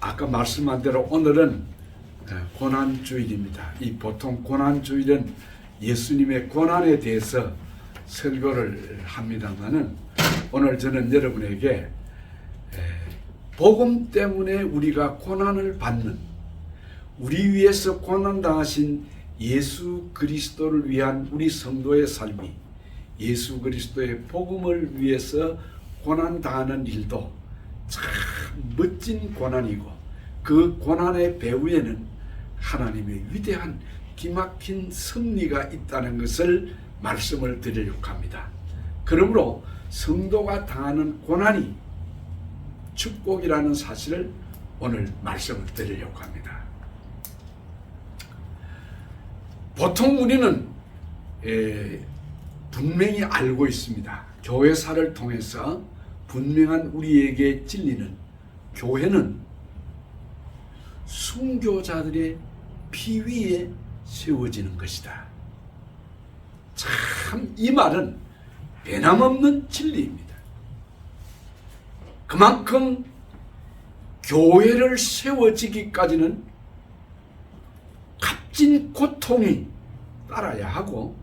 아까 말씀한 대로 오늘은 고난주일입니다. 이 보통 고난주일은 예수님의 고난에 대해서 설교를 합니다만은 오늘 저는 여러분에게 복음 때문에 우리가 고난을 받는, 우리 위해서 고난당하신 예수 그리스도를 위한 우리 성도의 삶이, 예수 그리스도의 복음을 위해서 고난당하는 일도 참 멋진 고난이고, 그 고난의 배후에는 하나님의 위대한 기막힌 섭리가 있다는 것을 말씀을 드리려고 합니다. 그러므로 성도가 당하는 고난이 축복이라는 사실을 오늘 말씀을 드리려고 합니다. 보통 우리는 분명히 알고 있습니다. 교회사를 통해서 분명한 우리에게 진리는, 교회는 순교자들의 피 위에 세워지는 것이다. 참 이 말은 변함없는 진리입니다. 그만큼 교회를 세워지기까지는 값진 고통이 따라야 하고,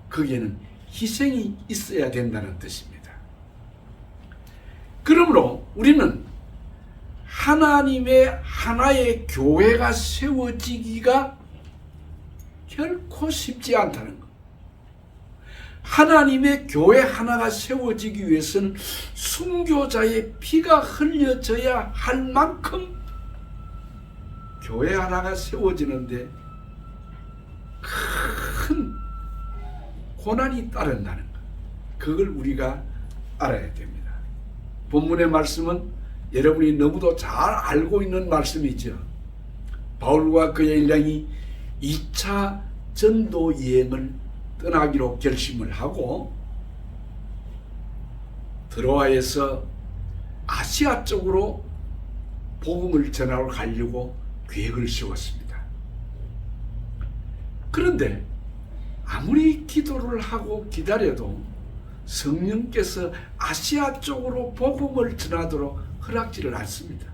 거기에는 희생이 있어야 된다는 뜻입니다. 그러므로 우리는 하나님의 하나의 교회가 세워지기가 결코 쉽지 않다는 것. 하나님의 교회 하나가 세워지기 위해서는 순교자의 피가 흘려져야 할 만큼 교회 하나가 세워지는데 큰 고난이 따른다는 것. 그걸 우리가 알아야 됩니다. 본문의 말씀은 여러분이 너무도 잘 알고 있는 말씀이죠. 바울과 그의 일행이 2차 전도 여행을 떠나기로 결심을 하고 드로아에서 아시아 쪽으로 복음을 전하러 가려고 계획을 세웠습니다. 그런데 아무리 기도를 하고 기다려도 성령께서 아시아 쪽으로 복음을 전하도록 허락지를 않습니다.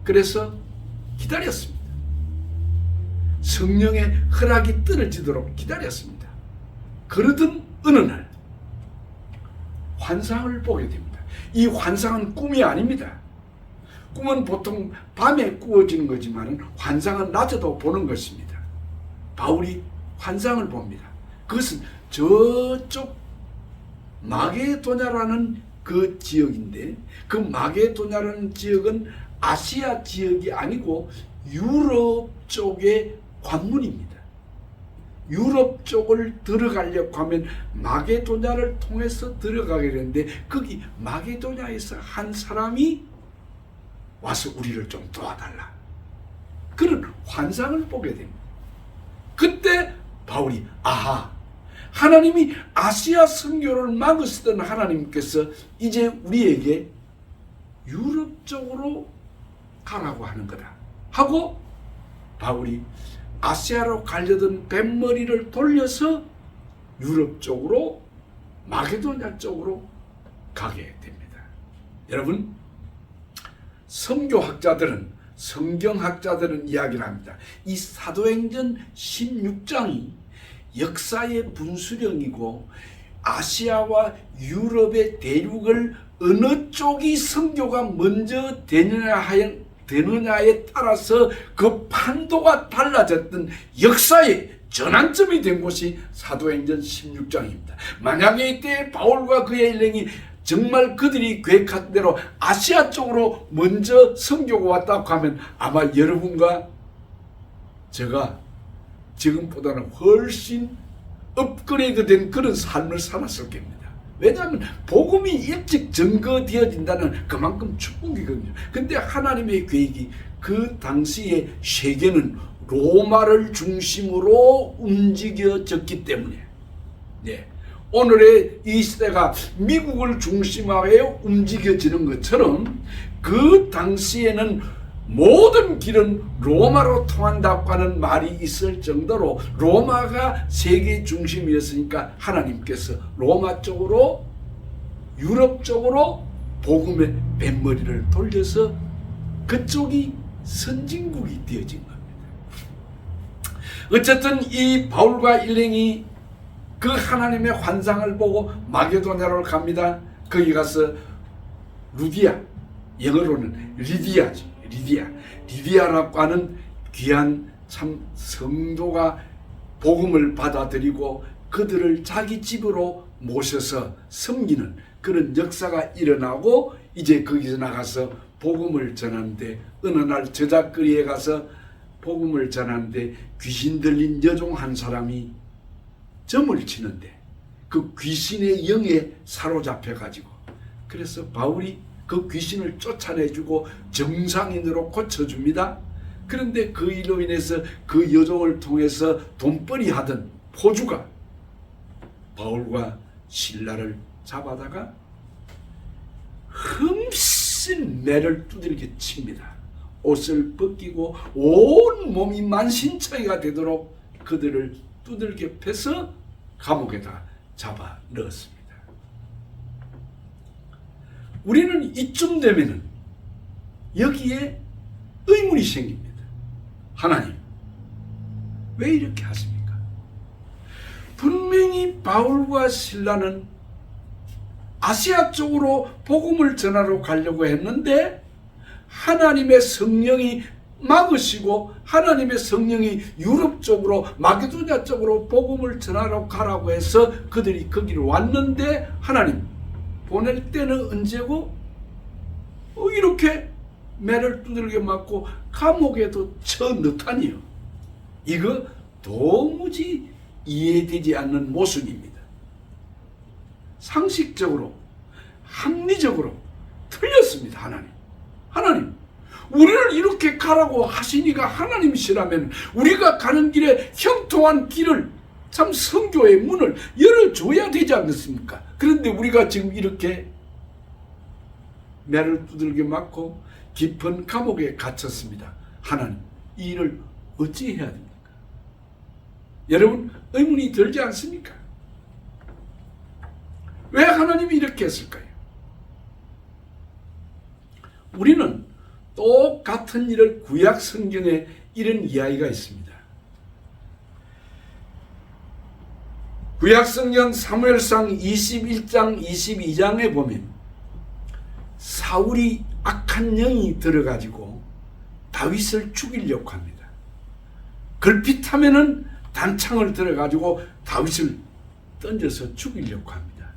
그래서 기다렸습니다. 성령의 허락이 떨어지도록 기다렸습니다. 그러던 어느 날 환상을 보게 됩니다. 이 환상은 꿈이 아닙니다. 꿈은 보통 밤에 꾸어지는 거지만 환상은 낮에도 보는 것입니다. 바울이 환상을 봅니다. 그것은 저쪽 마게도냐라는 그 지역인데, 그 마게도냐라는 지역은 아시아 지역이 아니고 유럽 쪽의 관문입니다. 유럽 쪽을 들어가려고 하면 마게도냐를 통해서 들어가게 되는데, 거기 마게도냐에서 한 사람이 와서 우리를 좀 도와달라, 그런 환상을 보게 됩니다. 그때 바울이 하나님이 아시아 선교를 막으시던 하나님께서 이제 우리에게 유럽 쪽으로 가라고 하는 거다 하고, 바울이 아시아로 가려던 뱃머리를 돌려서 유럽 쪽으로, 마게도냐 쪽으로 가게 됩니다. 여러분, 선교학자들은, 성경학자들은 이야기를 합니다. 이 사도행전 16장이 역사의 분수령이고, 아시아와 유럽의 대륙을 어느 쪽이 선교가 먼저 되느냐에 따라서 그 판도가 달라졌던 역사의 전환점이 된 곳이 사도행전 16장입니다. 만약에 이때 바울과 그의 일행이 정말 그들이 계획한 대로 아시아 쪽으로 먼저 선교가 왔다고 하면 아마 여러분과 제가 지금보다는 훨씬 업그레이드된 그런 삶을 살았을 겁니다. 왜냐하면 복음이 일찍 증거되어진다는 그만큼 축복이거든요. 근데 하나님의 계획이, 그 당시에 세계는 로마를 중심으로 움직여졌기 때문에, 오늘의 이 시대가 미국을 중심하여 움직여지는 것처럼 그 당시에는 모든 길은 로마로 통한다고 하는 말이 있을 정도로 로마가 세계 중심이었으니까 하나님께서 로마 쪽으로, 유럽 쪽으로 복음의 뱃머리를 돌려서 그쪽이 선진국이 되어진 겁니다. 어쨌든 이 바울과 일행이 그 하나님의 환상을 보고 마게도냐로 갑니다. 거기 가서 루디아, 영어로는 리디아지. 리디아라고 하는 귀한 참 성도가 복음을 받아들이고 그들을 자기 집으로 모셔서 섬기는 그런 역사가 일어나고, 이제 거기서 나가서 복음을 전하는데, 어느 날 저작거리에 가서 복음을 전하는데 귀신 들린 여종 한 사람이 점을 치는데 그 귀신의 영에 사로잡혀 가지고, 그래서 바울이 그 귀신을 쫓아내주고 정상인으로 고쳐줍니다. 그런데 그 일로 인해서 그 여종을 통해서 돈벌이 하던 포주가 바울과 신라를 잡아다가 흠씬 매를 두들겨 칩니다. 옷을 벗기고 온 몸이 만신창이가 되도록 그들을 두들겨 패서 감옥에다 잡아 넣었습니다. 우리는 이쯤 되면은 여기에 의문이 생깁니다. 하나님, 왜 이렇게 하십니까? 분명히 바울과 실라는 아시아 쪽으로 복음을 전하러 가려고 했는데 하나님의 성령이 막으시고 하나님의 성령이 유럽 쪽으로 마게도냐 쪽으로 복음을 전하러 가라고 해서 그들이 거기로 왔는데, 하나님 보낼 때는 언제고 이렇게 매를 두들겨 맞고 감옥에도 쳐넣다니요. 이거 도무지 이해되지 않는 모순입니다. 상식적으로 합리적으로 틀렸습니다. 하나님 우리를 이렇게 가라고 하시니까 하나님이시라면 우리가 가는 길에 형통한 길을, 참 선교의 문을 열어줘야 되지 않겠습니까? 그런데 우리가 지금 이렇게 매를 두들겨 맞고 깊은 감옥에 갇혔습니다. 하나님, 이 일을 어찌 해야 됩니까? 여러분, 의문이 들지 않습니까? 왜 하나님이 이렇게 했을까요? 우리는 똑같은 일을 구약 성경에 이런 이야기가 있습니다. 구약 성경 사무엘상 21장 22장에 보면 사울이 악한 영이 들어가지고 다윗을 죽이려고 합니다. 걸핏하면은 단창을 들어가지고 다윗을 던져서 죽이려고 합니다.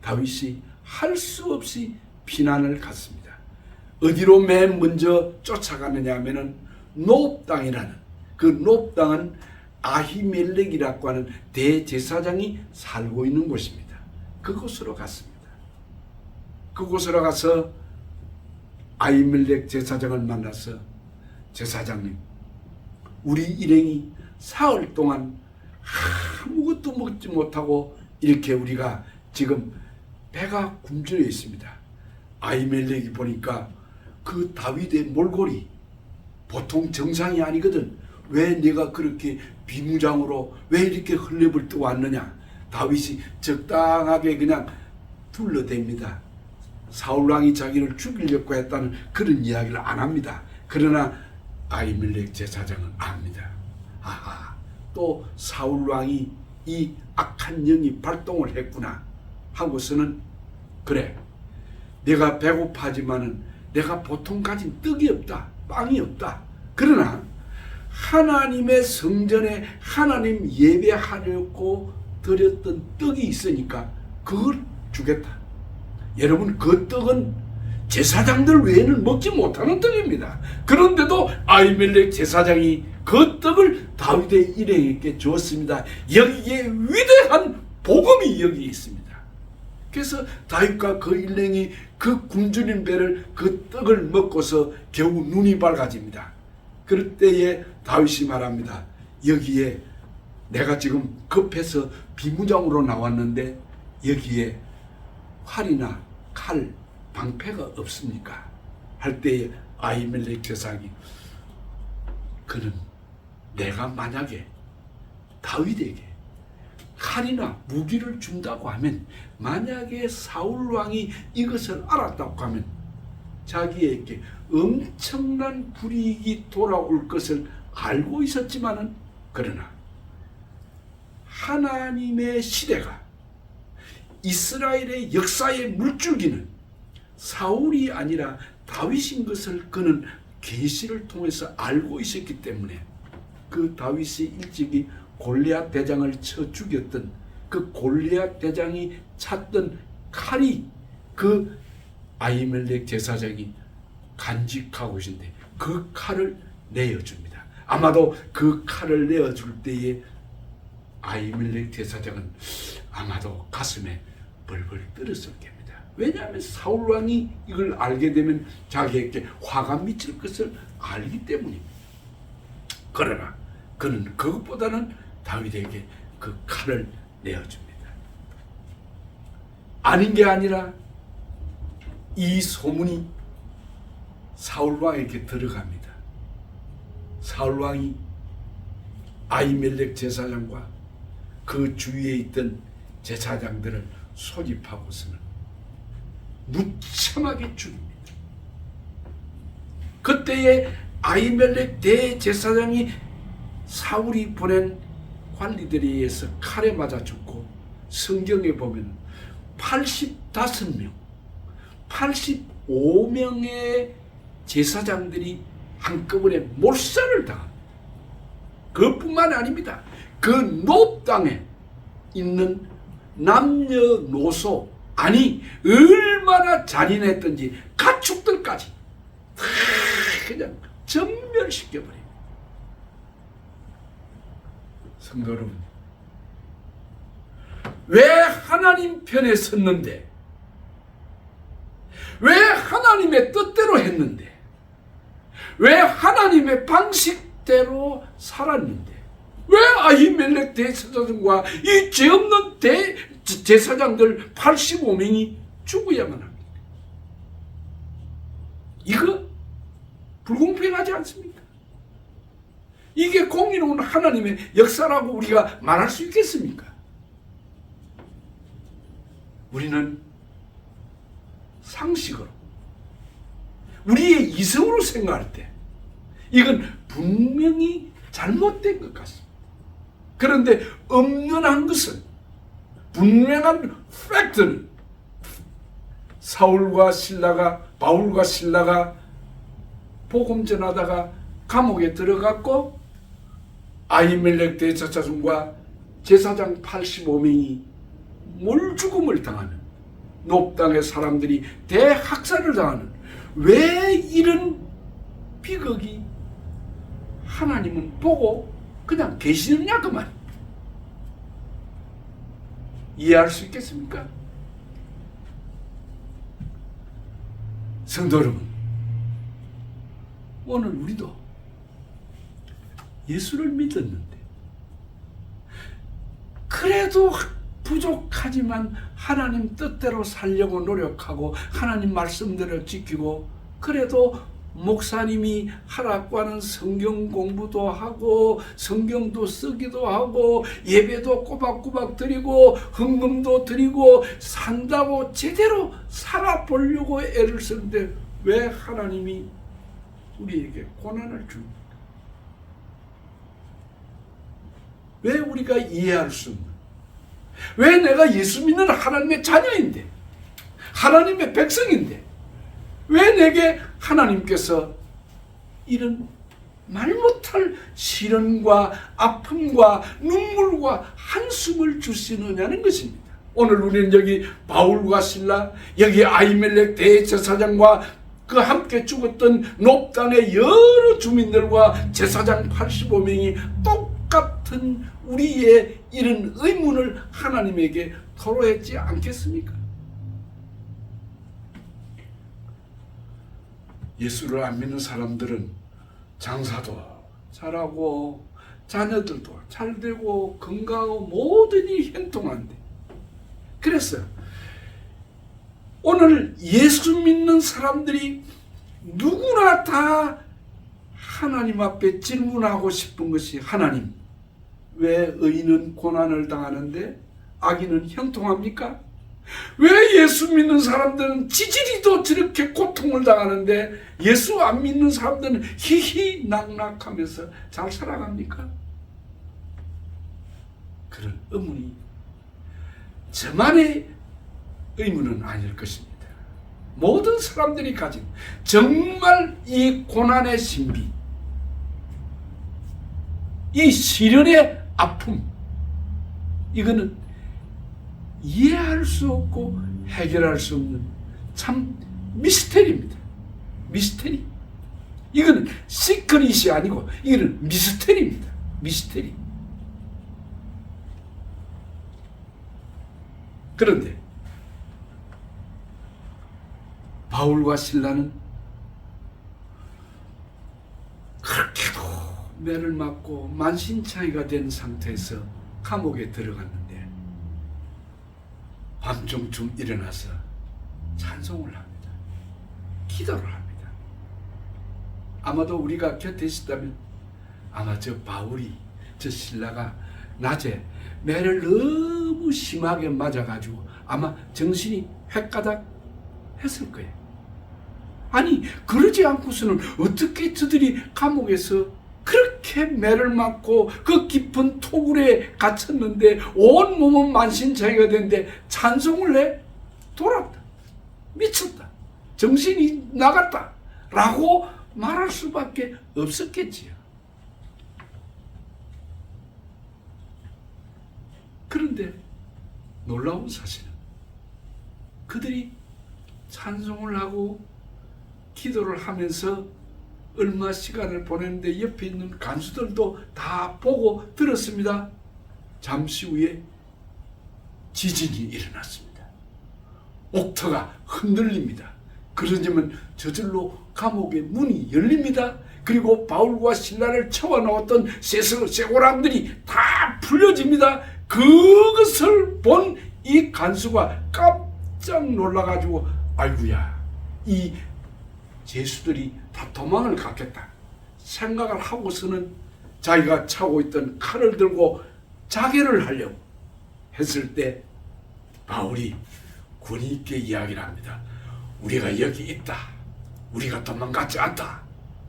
다윗이 할 수 없이 피난을 갔습니다. 어디로 맨 먼저 쫓아가느냐 하면은 노업 땅이라는, 그 노업 땅은 아히멜렉이라고 하는 대제사장이 살고 있는 곳입니다. 그곳으로 갔습니다. 그곳으로 가서 아히멜렉 제사장을 만나서, 제사장님, 우리 일행이 사흘 동안 아무것도 먹지 못하고 이렇게 우리가 지금 배가 굶주려 있습니다. 아히멜렉이 보니까 그 다윗의 몰골이 보통 정상이 아니거든. 왜 내가 그렇게 비무장으로 왜 이렇게 헐레벌떡 왔느냐. 다윗이 적당하게 그냥 둘러댑니다. 사울왕이 자기를 죽이려고 했다는 그런 이야기를 안 합니다. 그러나 아히멜렉 제사장은 압니다. 아하, 또 사울왕이 이 악한 영이 발동을 했구나 하고서는, 그래, 내가 배고파지만은 내가 보통 가진 떡이 없다, 빵이 없다. 그러나 하나님의 성전에 하나님 예배하려고 드렸던 떡이 있으니까 그걸 주겠다. 여러분, 그 떡은 제사장들 외에는 먹지 못하는 떡입니다. 그런데도 아히멜렉 제사장이 그 떡을 다윗의 일행에게 주었습니다. 여기에 위대한 복음이 여기 있습니다. 그래서 다윗과 그 일행이 그 굶주린 배를, 그 떡을 먹고서 겨우 눈이 밝아집니다. 그럴 때에 다윗이 말합니다. 여기에 내가 지금 급해서 비무장으로 나왔는데 여기에 활이나 칼, 방패가 없습니까? 할 때에 아히멜렉 제사장이, 그는 내가 만약에 다윗에게 칼이나 무기를 준다고 하면, 만약에 사울 왕이 이것을 알았다고 하면 자기에게 엄청난 불이익이 돌아올 것을 알고 있었지만은, 그러나 하나님의 시대가, 이스라엘의 역사의 물줄기는 사울이 아니라 다윗인 것을 그는 계시를 통해서 알고 있었기 때문에, 그 다윗이 일찍이 골리앗 대장을 쳐 죽였던 그 골리앗 대장이 찾던 칼이 그 아히멜렉 제사장이 간직하고 계신데, 그 칼을 내어줍니다. 아마도 그 칼을 내어줄 때에 아히멜렉 제사장은 아마도 가슴에 벌벌 떨었을 겁니다. 왜냐하면 사울 왕이 이걸 알게 되면 자기에게 화가 미칠 것을 알기 때문입니다. 그러나 그는 그것보다는 다윗에게 그 칼을 내어줍니다. 아닌 게 아니라 이 소문이 사울 왕에게 들어갑니다. 사울 왕이 아히멜렉 제사장과 그 주위에 있던 제사장들을 소집하고서는 무참하게 죽입니다. 그때에 아히멜렉 대제사장이 사울이 보낸 관리들에 의해서 칼에 맞아 죽고, 성경에 보면 85명, 85명의 제사장들이 한꺼번에 몰살을 당합니다. 그뿐만 아닙니다. 그 놉 땅에 있는 남녀노소, 아니 얼마나 잔인했던지 가축들까지 다 그냥 전멸시켜버립니다. 성도 여러분, 왜 하나님 편에 섰는데, 왜 하나님의 뜻대로 했는데, 왜 하나님의 방식대로 살았는데, 왜 아히멜렉 대제사장과 이 죄 없는 제사장들 85명이 죽어야만 합니까? 이거 불공평하지 않습니까? 이게 공의로운 하나님의 역사라고 우리가 말할 수 있겠습니까? 우리는 상식으로, 우리의 이성으로 생각할 때 이건 분명히 잘못된 것 같습니다. 그런데 엄연한 것은, 분명한 팩트는, 바울과 실라가 복음 전하다가 감옥에 들어갔고, 아히멜렉 대제사장과 제사장 85명이 몰죽음을 당하는, 놉 땅의 사람들이 대학살을 당하는, 왜 이런 비극이 하나님은 보고 그냥 계시느냐, 그 말. 이해할 수 있겠습니까? 성도 여러분, 오늘 우리도 예수를 믿었는데, 그래도 부족하지만 하나님 뜻대로 살려고 노력하고 하나님 말씀대로 지키고, 그래도 목사님이 하라고 하는 성경 공부도 하고 성경도 쓰기도 하고 예배도 꼬박꼬박 드리고 헌금도 드리고 산다고 제대로 살아보려고 애를 쓰는데, 왜 하나님이 우리에게 고난을 줍니까? 왜 우리가 이해할 수 없는, 왜 내가 예수 믿는 하나님의 자녀인데, 하나님의 백성인데, 왜 내게 하나님께서 이런 말 못할 시련과 아픔과 눈물과 한숨을 주시느냐는 것입니다. 오늘 우리는 여기 바울과 실라, 여기 아히멜렉 대제사장과 그 함께 죽었던 놉 땅의 여러 주민들과 제사장 85명이 똑같은 우리의 이런 의문을 하나님에게 토로했지 않겠습니까? 예수를 안 믿는 사람들은 장사도 잘하고 자녀들도 잘 되고 건강하고 모든 일이 형통한데, 그래서 오늘 예수 믿는 사람들이 누구나 다 하나님 앞에 질문하고 싶은 것이, 하나님, 왜 의인은 고난을 당하는데 악인은 형통합니까? 왜 예수 믿는 사람들은 지지리도 저렇게 고통을 당하는데 예수 안 믿는 사람들은 희희낙낙하면서 잘 살아갑니까? 그런 의문이 저만의 의문은 아닐 것입니다. 모든 사람들이 가진 정말 이 고난의 신비, 이 시련의 아픔, 이거는 이해할 수 없고 해결할 수 없는 참 미스테리입니다. 미스테리. 이거는 시크릿이 아니고 이거는 미스테리입니다. 미스테리. 그런데 바울과 실라는 그렇게도 매를 맞고 만신창이가 된 상태에서 감옥에 들어갔는데 밤중쯤 일어나서 찬송을 합니다. 기도를 합니다. 아마도 우리가 곁에 있었다면 아마 저 바울이, 저 실라가 낮에 매를 너무 심하게 맞아가지고 아마 정신이 획가닥 했을 거예요. 아니 그러지 않고서는 어떻게 저들이 감옥에서 그렇게 매를 맞고 그 깊은 토굴에 갇혔는데 온몸은 만신창이가 됐는데 찬송을 해? 돌았다. 미쳤다. 정신이 나갔다. 라고 말할 수밖에 없었겠지요. 그런데 놀라운 사실은 그들이 찬송을 하고 기도를 하면서 얼마 시간을 보냈는데 옆에 있는 간수들도 다 보고 들었습니다. 잠시 후에 지진이 일어났습니다. 옥터가 흔들립니다. 그러지만 저절로 감옥의 문이 열립니다. 그리고 바울과 실라를 채워넣었던 쇠고랑들이 다 풀려집니다. 그것을 본 이 간수가 깜짝 놀라가지고 아이고야, 이 죄수들이 다 도망을 갔겠다 생각을 하고서는 자기가 차고 있던 칼을 들고 자결을 하려고 했을 때 바울이 권위 있게 이야기를 합니다. 우리가 여기 있다. 우리가 도망가지 않다.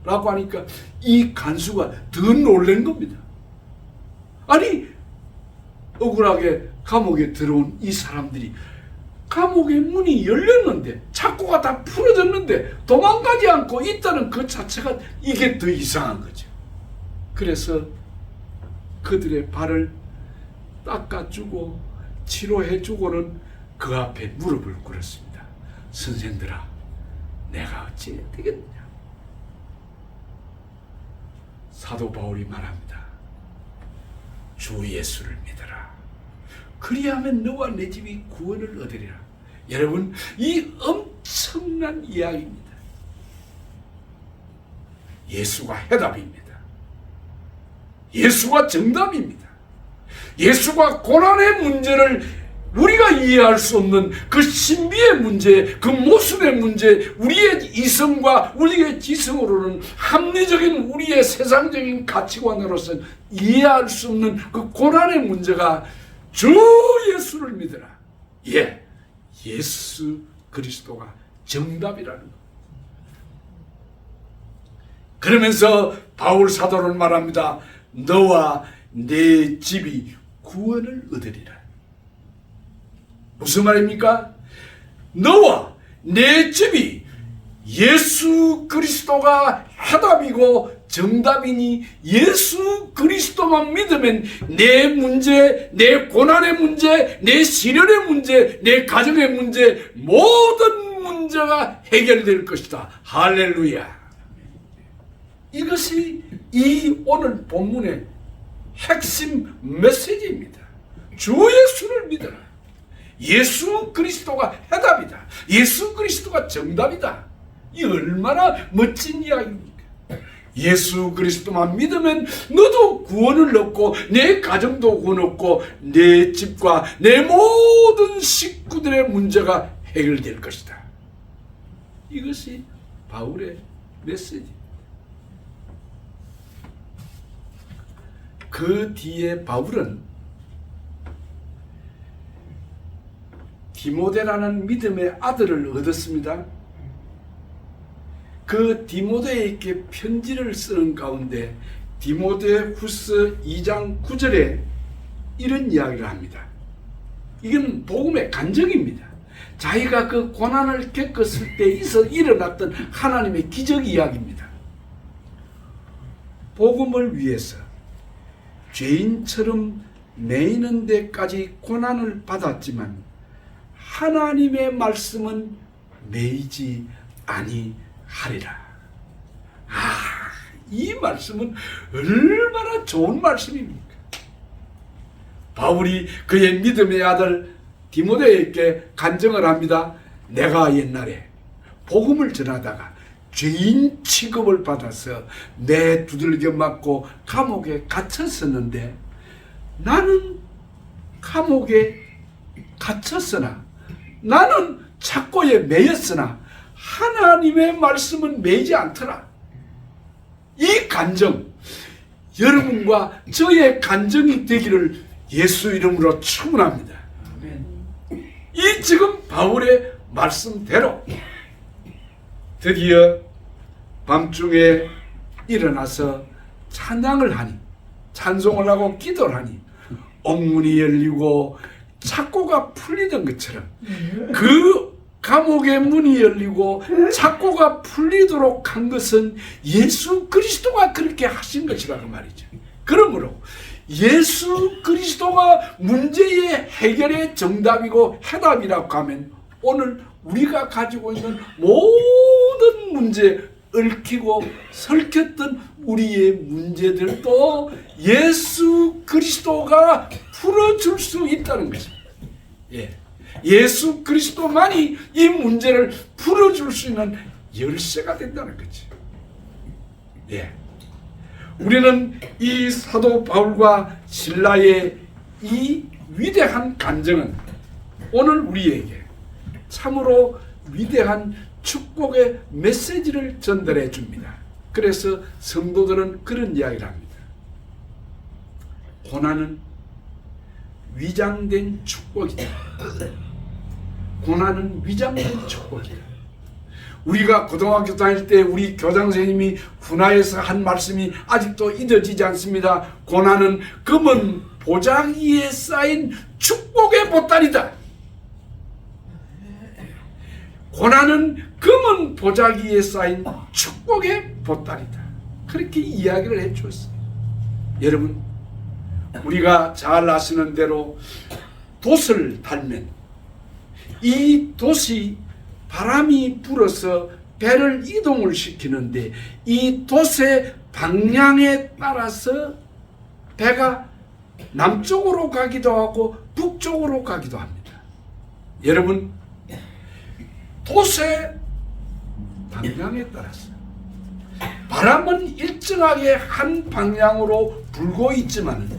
라고 하니까 이 간수가 더 놀란 겁니다. 아니 억울하게 감옥에 들어온 이 사람들이 감옥의 문이 열렸는데 창고가 다 풀어졌는데 도망가지 않고 있다는 그 자체가 이게 더 이상한 거죠. 그래서 그들의 발을 닦아주고 치료해주고는 그 앞에 무릎을 꿇었습니다. 선생들아, 내가 어찌 해야 되겠느냐. 사도 바울이 말합니다. 주 예수를 믿어라. 그리하면 너와 내 집이 구원을 얻으리라. 여러분, 이 엄청난 이야기입니다. 예수가 해답입니다. 예수가 정답입니다. 예수가 고난의 문제를 우리가 이해할 수 없는 그 신비의 문제, 그 모순의 문제, 우리의 이성과 우리의 지성으로는 합리적인 우리의 세상적인 가치관으로서는 이해할 수 없는 그 고난의 문제가 주 예수를 믿어라. 예, 예수 그리스도가 정답이라는 것. 그러면서 바울 사도는 말합니다. 너와 내 집이 구원을 얻으리라. 무슨 말입니까? 너와 내 집이 예수 그리스도가 해답이고 정답이니 예수 그리스도만 믿으면 내 문제, 내 고난의 문제, 내 시련의 문제, 내 가정의 문제, 모든 문제가 해결될 것이다. 할렐루야. 이것이 이 오늘 본문의 핵심 메시지입니다. 주 예수를 믿어라. 예수 그리스도가 해답이다. 예수 그리스도가 정답이다. 이 얼마나 멋진 이야기입니까? 예수 그리스도만 믿으면 너도 구원을 얻고 내 가정도 구원 얻고 내 집과 내 모든 식구들의 문제가 해결될 것이다. 이것이 바울의 메시지. 그 뒤에 바울은 디모데라는 믿음의 아들을 얻었습니다. 그 디모데에게 편지를 쓰는 가운데 디모데후서 2장 9절에 이런 이야기를 합니다. 이건 복음의 간증입니다. 자기가 그 고난을 겪었을 때 일어났던 하나님의 기적 이야기입니다. 복음을 위해서 죄인처럼 매이는 데까지 고난을 받았지만 하나님의 말씀은 매이지 아니하리라. 이 말씀은 얼마나 좋은 말씀입니까? 바울이 그의 믿음의 아들 디모데에게 간증을 합니다. 내가 옛날에 복음을 전하다가 죄인 취급을 받아서 내 두들겨 맞고 감옥에 갇혔었는데 나는 감옥에 갇혔으나 나는 착고에 매였으나 하나님의 말씀은 매이지 않더라. 이 간증, 여러분과 저의 간증이 되기를 예수 이름으로 축원합니다. 이 지금 바울의 말씀대로 드디어 밤중에 일어나서 찬양을 하니, 찬송을 하고 기도를 하니 옥문이 열리고 착고가 풀리던 것처럼 그 감옥의 문이 열리고 착고가 풀리도록 한 것은 예수 그리스도가 그렇게 하신 것이라고 말이죠. 그러므로 예수 그리스도가 문제의 해결의 정답이고 해답이라고 하면 오늘 우리가 가지고 있는 모든 문제, 얽히고 설켰던 우리의 문제들도 예수 그리스도가 풀어줄 수 있다는 것입니다. 예수 그리스도만이 이 문제를 풀어줄 수 있는 열쇠가 된다는 거지. 우리는 이 사도 바울과 실라의 이 위대한 간증은 오늘 우리에게 참으로 위대한 축복의 메시지를 전달해 줍니다. 그래서 성도들은 그런 이야기를 합니다. 고난은 위장된 축복이다. 고난은 위장된 축복이다. 우리가 고등학교 다닐 때 우리 교장 선생님이 훈화에서 한 말씀이 아직도 잊어지지 않습니다. 고난은 검은 보자기에 쌓인 축복의 보따리다. 고난은 검은 보자기에 쌓인 축복의 보따리다. 그렇게 이야기를 해주었어요. 여러분, 우리가 잘 아시는 대로 돛을 달면 이 돛이 바람이 불어서 배를 이동을 시키는데 이 돛의 방향에 따라서 배가 남쪽으로 가기도 하고 북쪽으로 가기도 합니다. 여러분, 돛의 방향에 따라서 바람은 일정하게 한 방향으로 불고 있지만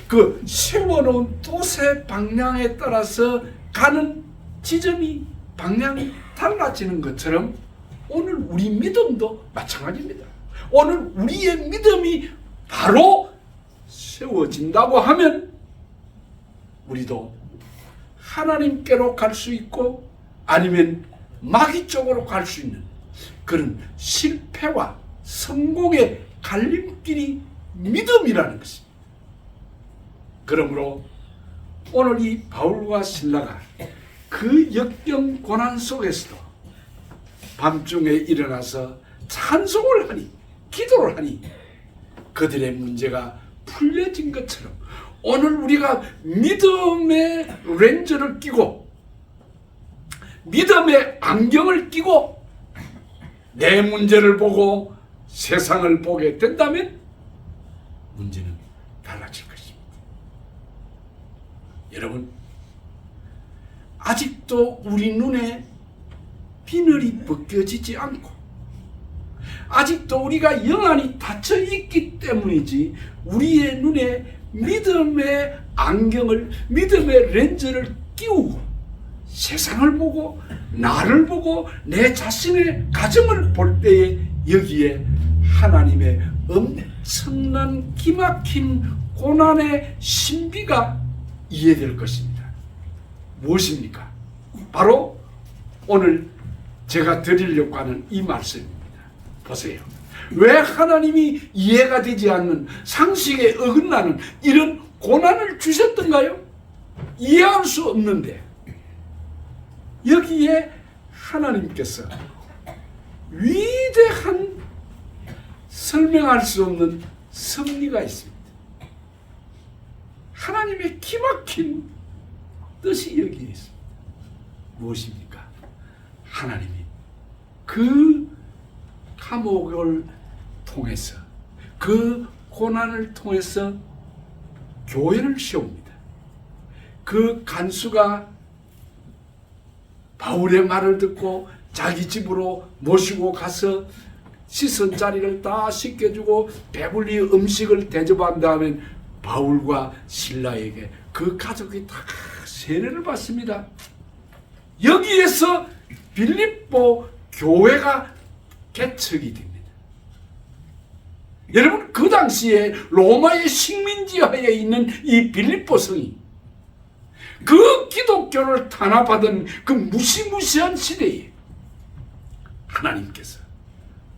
그 세워놓은 돛의 방향에 따라서 가는 지점이 방향이 달라지는 것처럼 오늘 우리 믿음도 마찬가지입니다. 오늘 우리의 믿음이 바로 세워진다고 하면 우리도 하나님께로 갈 수 있고 아니면 마귀 쪽으로 갈 수 있는 그런 실패와 성공의 갈림길이 믿음이라는 것입니다. 그러므로 오늘 이 바울과 실라가 그 역경 고난 속에서도 밤중에 일어나서 찬송을 하니 기도를 하니 그들의 문제가 풀려진 것처럼 오늘 우리가 믿음의 렌즈를 끼고 믿음의 안경을 끼고 내 문제를 보고 세상을 보게 된다면 문제는 달라질 것입니다. 여러분, 아직도 우리 눈에 비늘이 벗겨지지 않고 아직도 우리가 영안이 닫혀 있기 때문이지 우리의 눈에 믿음의 안경을, 믿음의 렌즈를 끼우고 세상을 보고 나를 보고 내 자신의 가정을 볼 때에 여기에 하나님의 엄청난 기막힌 고난의 신비가 이해될 것입니다. 무엇입니까? 바로 오늘 제가 드리려고 하는 이 말씀입니다. 보세요. 왜 하나님이 이해가 되지 않는, 상식에 어긋나는 이런 고난을 주셨던가요? 이해할 수 없는데 여기에 하나님께서 위대한 설명할 수 없는 섭리가 있습니다. 하나님의 기막힌 뜻이 여기에 있습니다. 무엇입니까? 하나님이 그 감옥을 통해서, 그 고난을 통해서 교회를 세웁니다. 그 간수가 바울의 말을 듣고 자기 집으로 모시고 가서 씻은 자리를 다 씻겨주고 배불리 음식을 대접한 다음에 바울과 실라에게 그 가족이 다 세례를 받습니다. 여기에서 빌립보 교회가 개척이 됩니다. 여러분, 그 당시에 로마의 식민지하에 있는 이 빌립보 성이 그 기독교를 탄압하던 그 무시무시한 시대에 하나님께서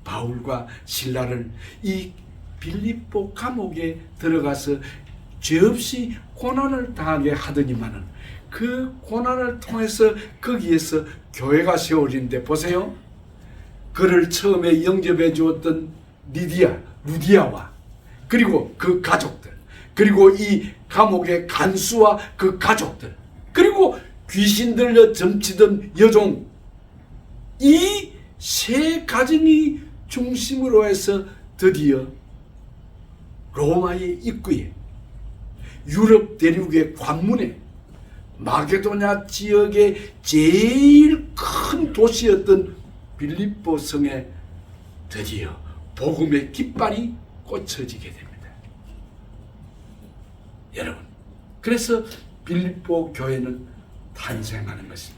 바울과 실라를 이 빌립보 감옥에 들어가서 죄 없이 고난을 당하게 하더니만은 그 고난을 통해서 거기에서 교회가 세워진데, 보세요. 그를 처음에 영접해 주었던 루디아와 그리고 그 가족들, 그리고 이 감옥의 간수와 그 가족들, 그리고 귀신 들려 점치던 여종, 이 세 가정이 중심으로 해서 드디어 로마의 입구에, 유럽 대륙의 관문에, 마게도냐 지역의 제일 큰 도시였던 빌립보 성에 드디어 복음의 깃발이 꽂혀지게 됩니다. 여러분, 그래서 빌립보 교회는 탄생하는 것입니다.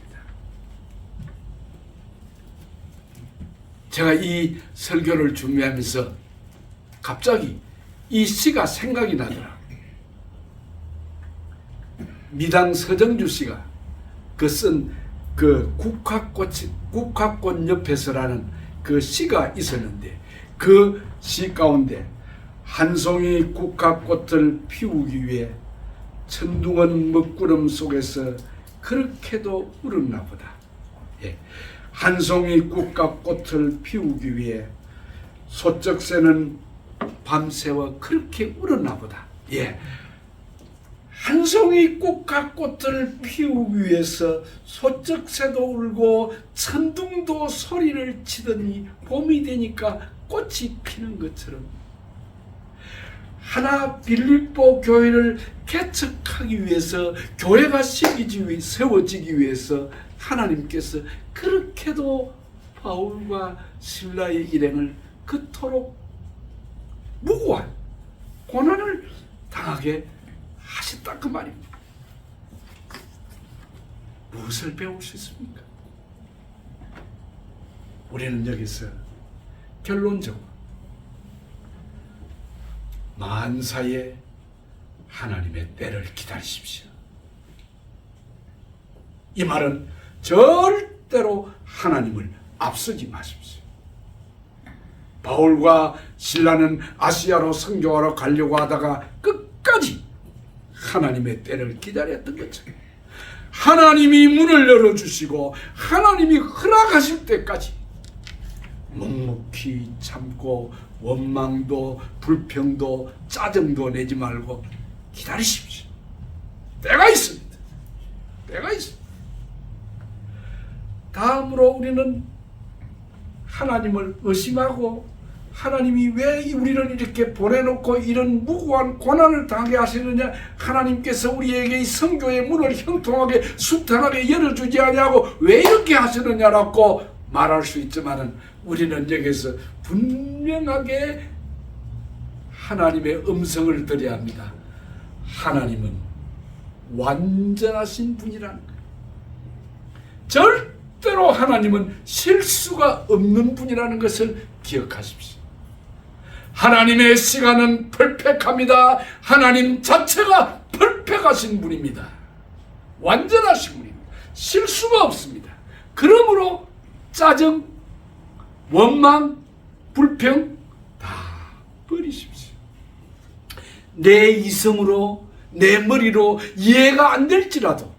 제가 이 설교를 준비하면서 갑자기 이 시가 생각이 나더라. 미당 서정주 씨가 쓴 그 국화꽃 옆에서라는 그 시가 있었는데, 그 시 가운데 한 송이 국화꽃을 피우기 위해 천둥은 먹구름 속에서 그렇게도 울었나 보다. 예. 한 송이 국화꽃을 피우기 위해 소쩍새는 밤새워 그렇게 울었나 보다. 예. 한 송이 국화꽃을 피우기 위해서 소쩍새도 울고 천둥도 소리를 치더니 봄이 되니까 꽃이 피는 것처럼 하나 빌립보 교회를 개척하기 위해서, 교회가 세워지기 위해서 하나님께서 그렇게도 바울과 실라의 일행을 그토록 무고한 고난을 당하게 하셨다, 그 말입니다. 무엇을 배울 수 있습니까? 우리는 여기서 결론적으로 만사에 하나님의 때를 기다리십시오. 이 말은 절대로 하나님을 앞서지 마십시오. 바울과 실라는 아시아로 선교하러 가려고 하다가 끝까지 하나님의 때를 기다렸던 거죠. 하나님이 문을 열어주시고 하나님이 허락하실 때까지 묵묵히 참고 원망도 불평도 짜증도 내지 말고 기다리십시오. 때가 있습니다. 때가 있습니다. 다음으로 우리는 하나님을 의심하고, 하나님이 왜 우리를 이렇게 보내놓고 이런 무고한 고난을 당하게 하시느냐, 하나님께서 우리에게 이 선교의 문을 형통하게 순탄하게 열어주지 않냐고 왜 이렇게 하시느냐라고 말할 수 있지만은, 우리는 여기서 분명하게 하나님의 음성을 들어야 합니다. 하나님은 완전하신 분이라는 거예요. 절대로 하나님은 실수가 없는 분이라는 것을 기억하십시오. 하나님의 시간은 퍼펙합니다. 하나님 자체가 퍼펙하신 분입니다. 완전하신 분입니다. 실수가 없습니다. 그러므로 짜증, 원망, 불평 다 버리십시오. 내 이성으로, 내 머리로 이해가 안 될지라도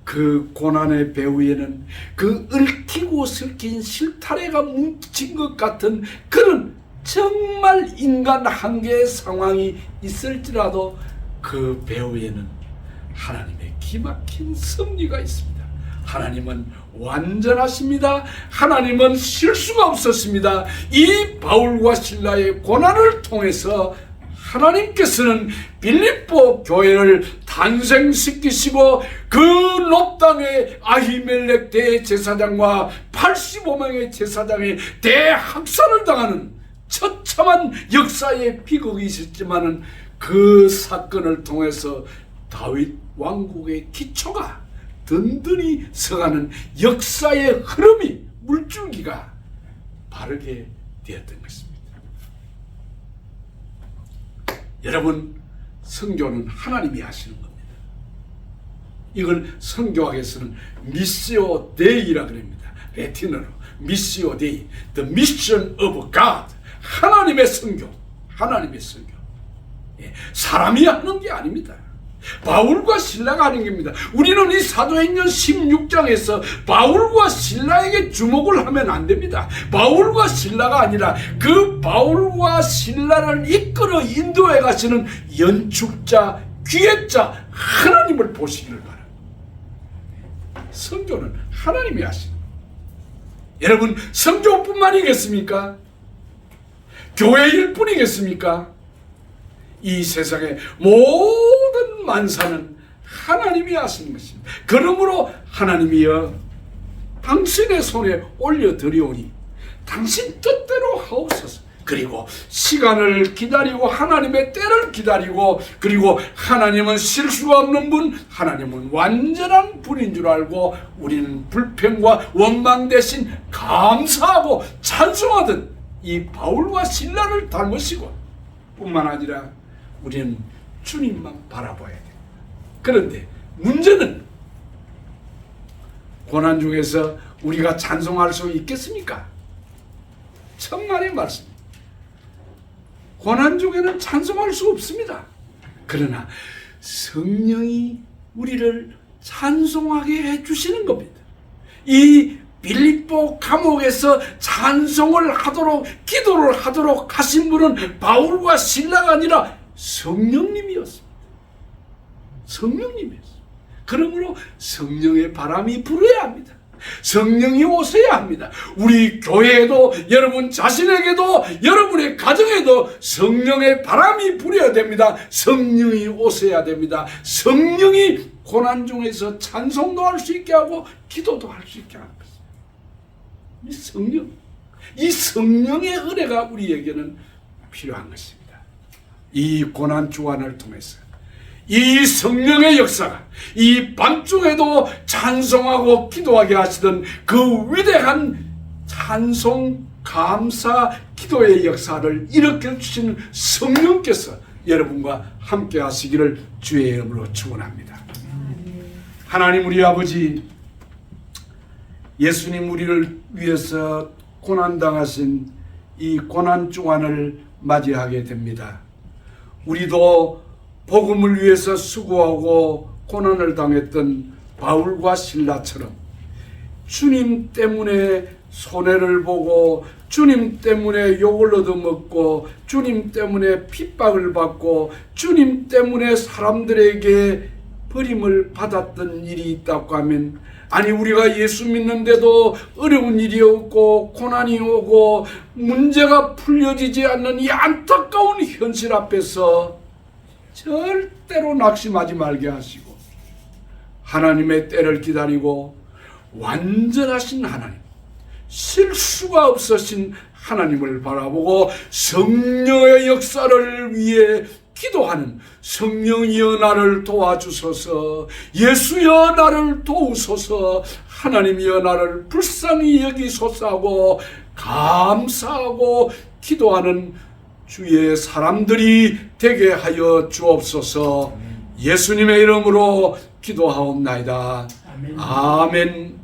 그 고난의 배후에는 그 얽히고 설킨 실타래가 뭉친 것 같은 그런 정말 인간 한계의 상황이 있을지라도 그 배후에는 하나님의 기막힌 섭리가 있습니다. 하나님은 완전하십니다. 하나님은 실수가 없었습니다. 이 바울과 실라의 고난을 통해서 하나님께서는 빌립보 교회를 탄생시키시고 그 높당의 아히멜렉 대제사장과 85명의 제사장의 대학살을 당하는 처참한 역사의 비극이 있었지만은 그 사건을 통해서 다윗 왕국의 기초가 든든히 서가는 역사의 흐름이, 물줄기가 바르게 되었던 것입니다. 여러분, 선교는 하나님이 하시는 겁니다. 이걸 선교학에서는 미시오 데이라 그럽니다. 라틴어로 미시오 데이, the mission of God. 하나님의 선교, 하나님의 선교. 사람이 하는 게 아닙니다. 바울과 실라가 하는 겁니다. 우리는 이 사도행전 16장에서 바울과 실라에게 주목을 하면 안 됩니다. 바울과 실라가 아니라 그 바울과 실라를 이끌어 인도해 가시는 연축자, 기획자 하나님을 보시기를 바랍니다. 선교는 하나님이 하시는 거예요. 여러분, 선교뿐만이겠습니까? 교회 일뿐이겠습니까? 이 세상의 모든 만사는 하나님이 하시는 것입니다. 그러므로 하나님이여 당신의 손에 올려드리오니 당신 뜻대로 하옵소서. 그리고 시간을 기다리고 하나님의 때를 기다리고, 그리고 하나님은 실수가 없는 분, 하나님은 완전한 분인 줄 알고 우리는 불평과 원망 대신 감사하고 찬송하던 이 바울과 실라를 닮으시고 뿐만 아니라 우리는 주님만 바라봐야 돼요. 그런데 문제는 고난 중에서 우리가 찬송할 수 있겠습니까? 천만의 말씀. 고난 중에는 찬송할 수 없습니다. 그러나 성령이 우리를 찬송하게 해주시는 겁니다. 이 빌립보 감옥에서 찬송을 하도록, 기도를 하도록 하신 분은 바울과 실라가 아니라 성령님이었습니다. 성령님이었습니다. 그러므로 성령의 바람이 불어야 합니다. 성령이 오셔야 합니다. 우리 교회에도, 여러분 자신에게도, 여러분의 가정에도 성령의 바람이 불어야 됩니다. 성령이 오셔야 됩니다. 성령이 고난 중에서 찬송도 할 수 있게 하고 기도도 할 수 있게 하는 것입니다. 이 성령, 이 성령의 은혜가 우리에게는 필요한 것입니다. 이 고난 주간을 통해서 이 성령의 역사가 이 밤중에도 찬송하고 기도하게 하시던 그 위대한 찬송, 감사, 기도의 역사를 일으켜 주시는 성령께서 여러분과 함께 하시기를 주의 이름으로 축원합니다. 하나님 우리 아버지, 예수님 우리를 위해서 고난당하신 이 고난 주간을 맞이하게 됩니다. 우리도 복음을 위해서 수고하고 고난을 당했던 바울과 실라처럼 주님 때문에 손해를 보고, 주님 때문에 욕을 얻어먹고, 주님 때문에 핍박을 받고, 주님 때문에 사람들에게 버림을 받았던 일이 있다고 하면, 아니 우리가 예수 믿는데도 어려운 일이 없고 고난이 오고 문제가 풀려지지 않는 이 안타까운 현실 앞에서 절대로 낙심하지 말게 하시고 하나님의 때를 기다리고 완전하신 하나님, 실수가 없으신 하나님을 바라보고 성령의 역사를 위해 기도하는 성령이여 나를 도와주소서, 예수여 나를 도우소서, 하나님이여 나를 불쌍히 여기소서 하고 감사하고 기도하는 주의 사람들이 되게 하여 주옵소서. 예수님의 이름으로 기도하옵나이다. 아멘.